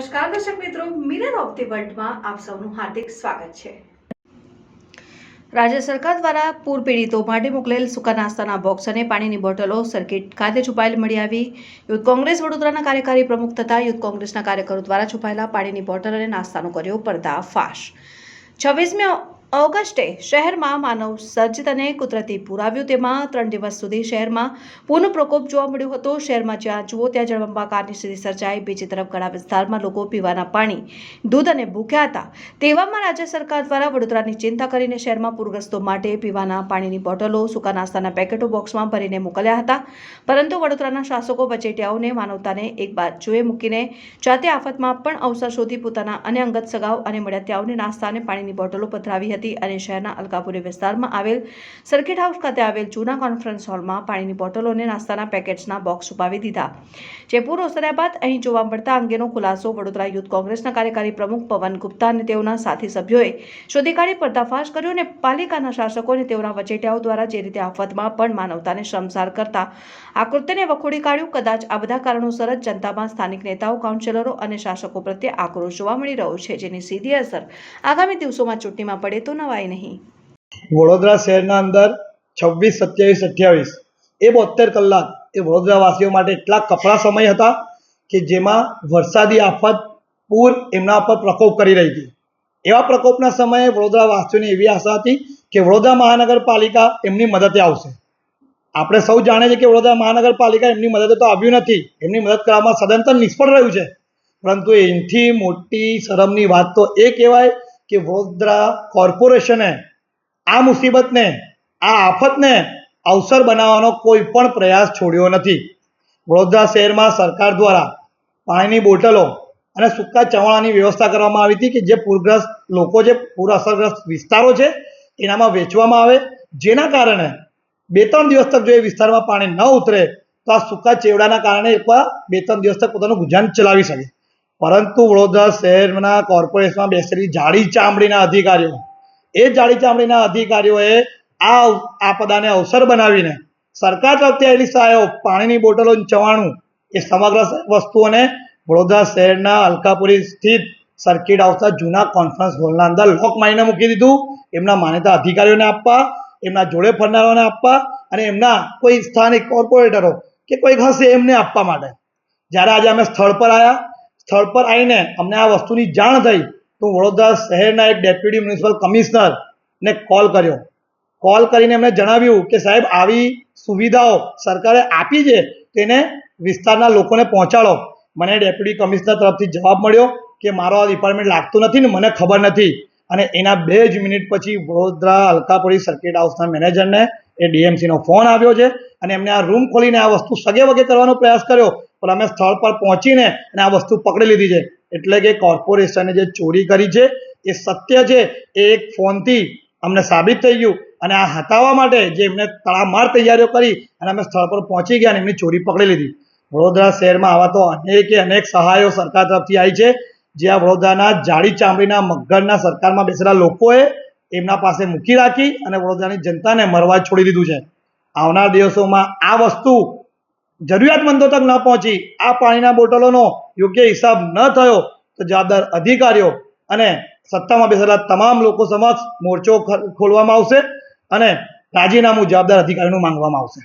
નમસ્કાર દર્શક મિત્રો, મિરર ઓફ ધી વર્લ્ડમાં આપ સૌનું હાર્દિક સ્વાગત છે। રાજ્ય સરકાર દ્વારા પૂર પીડિતો માટે મોકલેલ સૂકા નાસ્તાના બોક્સ અને પાણીની બોટલો સર્કિટ ખાતે છુપાયેલ મળી આવી। યુથ કોંગ્રેસ વડોદરાના કાર્યકારી પ્રમુખ તથા યુથ કોંગ્રેસના કાર્યકરો દ્વારા છુપાયેલા પાણીની બોટલ અને નાસ્તાનો કર્યો પર્દાફાશ। 26મી ઓગસ્ટે શહેરમાં માનવ સર્જિત અને કુદરતી પૂર આવ્યું, તેમાં 3 દિવસ સુધી શહેરમાં પૂરનો પ્રકોપ જોવા મળ્યો હતો। શહેરમાં જ્યાં જુઓ ત્યાં જળબંબાકારની સ્થિતિ સર્જાઈ। બીજી તરફ ઘણા વિસ્તારમાં લોકો પીવાના પાણી, દૂધ અને ભૂખ્યા હતા। તેવામાં રાજ્ય સરકાર દ્વારા વડોદરાની ચિંતા કરીને શહેરમાં પૂરગ્રસ્તો માટે પીવાના પાણીની બોટલો, સૂકા નાસ્તાના પેકેટો બોક્સમાં ભરીને મોકલ્યા હતા, પરંતુ વડોદરાના શાસકો વચેટિયાઓને માનવતાને એક બાજુએ મૂકીને જાતે આફતમાં પણ અવસર શોધી પોતાના અને અંગત સગાઓ અને મળતિયાઓને નાસ્તા અને પાણીની બોટલો પધરાવી હતી અને શહેરના અલકાપુરી વિસ્તારમાં આવેલ સર્કિટ હાઉસ ખાતે આવેલ જૂના કોન્ફરન્સ હોલમાં પાણીની બોટલો અને નાસ્તાના પેકેટ્સના બોક્સ છુપાવી દીધા। જે પૂર ઓસર્યા બાદ અહીં જોવા મળતા અંગેનો ખુલાસો વડોદરા યુથ કોંગ્રેસના કાર્યકારી પ્રમુખ પવન ગુપ્તા અને તેઓના સાથી સભ્યોએ શોધી કાઢી પર્દાફાશ કર્યો અને પાલિકાના શાસકો અને તેઓના વચેટિયાઓ દ્વારા જે રીતે આફતમાં પણ માનવતાને શર્મસાર કરતા આ કૃત્યને વખોડી કાઢ્યું। કદાચ આ બધા કારણોસર જ જનતામાં સ્થાનિક નેતાઓ, કાઉન્સિલરો અને શાસકો પ્રત્યે આક્રોશ જોવા મળી રહ્યો છે, જેની સીધી અસર આગામી દિવસોમાં ચૂંટણીમાં પડે તો નવાય નહીં। વડોદરા શહેરના અંદર 26, 27, 28 એ 72 કલાક એ વડોદરાવાસીઓ માટે એટલા કપરા સમય હતા કે જેમાં વરસાદી આફત, પૂર એમના પર પ્રકોપ કરી રહી હતી। એવા પ્રકોપના સમયે વડોદરાવાસીઓની એવી આશા હતી કે વડોદરા મહાનગરપાલિકા એમની મદદે આવશે। આપણે સૌ જાણીએ છીએ કે વડોદરા મહાનગરપાલિકા એમની મદદે તો આવ્યું નથી, એમની મદદ કરવામાં સદંતર નિષ્ફળ રહ્યું છે। પરંતુ એનાથી મોટી શરમની વાત તો એ કહેવાય કે વડોદરા કોર્પોરેશને આ મુસીબતને, આ આફતને અવસર બનાવવાનો કોઈ પણ પ્રયાસ છોડ્યો નથી। વડોદરા શહેરમાં સરકાર દ્વારા પાણીની બોટલો અને સૂકા ચવાણાની વ્યવસ્થા કરવામાં આવી હતી કે જે પૂરગ્રસ્ત લોકો, જે પૂર અસરગ્રસ્ત વિસ્તારો છે એનામાં વેચવામાં આવે, જેના કારણે 2-3 દિવસ તક જો એ વિસ્તારમાં પાણી ન ઉતરે તો આ સૂકા ચેવડાના કારણે એકવાર 2-3 દિવસ તક પોતાનું ગુજરાન ચલાવી શકે। પરંતુ વડોદરા શહેરના કોર્પોરેશનમાં બેસેલી જાડી ચામડીના અધિકારીઓ, એ જાડી ચામડીના અધિકારીઓએ આ આપદાને અવસર બનાવીને સરકાર તરફથી આવેલી સહાયો, પાણીની બોટલો, ચવાણું, એ સમગ્ર વસ્તુઓને વડોદરા શહેરના અલકાપુરી સ્થિત સર્કિટ હાઉસના જૂના કોન્ફરન્સ હોલના અંદર લોક મારીને મૂકી દીધું। એમના માન્યતા અધિકારીઓને આપવા, એમના જોડે ફરનારાઓને આપવા અને એમના કોઈ સ્થાનિક કોર્પોરેટરો કે કોઈ હશે એમને આપવા માટે। જ્યારે આજે અમે સ્થળ પર આવ્યા, સ્થળ પર આવીને અમને આ વસ્તુની જાણ થઈ તો વડોદરા શહેરના એક ડેપ્યુટી મ્યુનિસિપલ કમિશનરને કોલ કર્યો। કોલ કરીને એમને જણાવ્યું કે સાહેબ, આવી સુવિધાઓ સરકારે આપી છે તેને વિસ્તારના લોકોને પહોંચાડો। મને ડેપ્યુટી કમિશનર તરફથી જવાબ મળ્યો કે મારો આ ડિપાર્ટમેન્ટ લાગતું નથી ને મને ખબર નથી। અને એના 2 જ મિનિટ પછી વડોદરા અલકાપુરી સર્કિટ હાઉસના મેનેજરને એ ડીએમસીનો ફોન આવ્યો છે અને એમને આ રૂમ ખોલીને આ વસ્તુ સગે વગે કરવાનો પ્રયાસ કર્યો, પણ અમે સ્થળ પર પહોંચીને અને આ વસ્તુ પકડી લીધી છે। એટલે કે કોર્પોરેશને જે ચોરી કરી છે એ સત્ય છે, એ એક ફોનથી અમને સાબિત થઈ ગયું। અને આ હટાવવા માટે જે એમને તડામાર તૈયારીઓ કરી અને અમે સ્થળ પર પહોંચી ગયા અને એમની ચોરી પકડી લીધી। વડોદરા શહેરમાં આવા તો અનેક સહાયો સરકાર તરફથી આવી છે, જે આ વડોદરાના જાડી ચામડીના મગરના સરકારમાં બેસેલા લોકોએ એમના પાસે મૂકી રાખી અને વડોદરાની જનતાને મરવા છોડી દીધું છે। આવનાર દિવસોમાં આ વસ્તુ જરૂરિયાતમંદો તક ન પહોંચી, આ પાણીના બોટલોનો યોગ્ય હિસાબ ન થયો તો જવાબદાર અધિકારીઓ અને સત્તામાં બેસેલા તમામ લોકો સમક્ષ મોરચો ખોલવામાં આવશે અને રાજીનામું જવાબદાર અધિકારીનું માંગવામાં આવશે।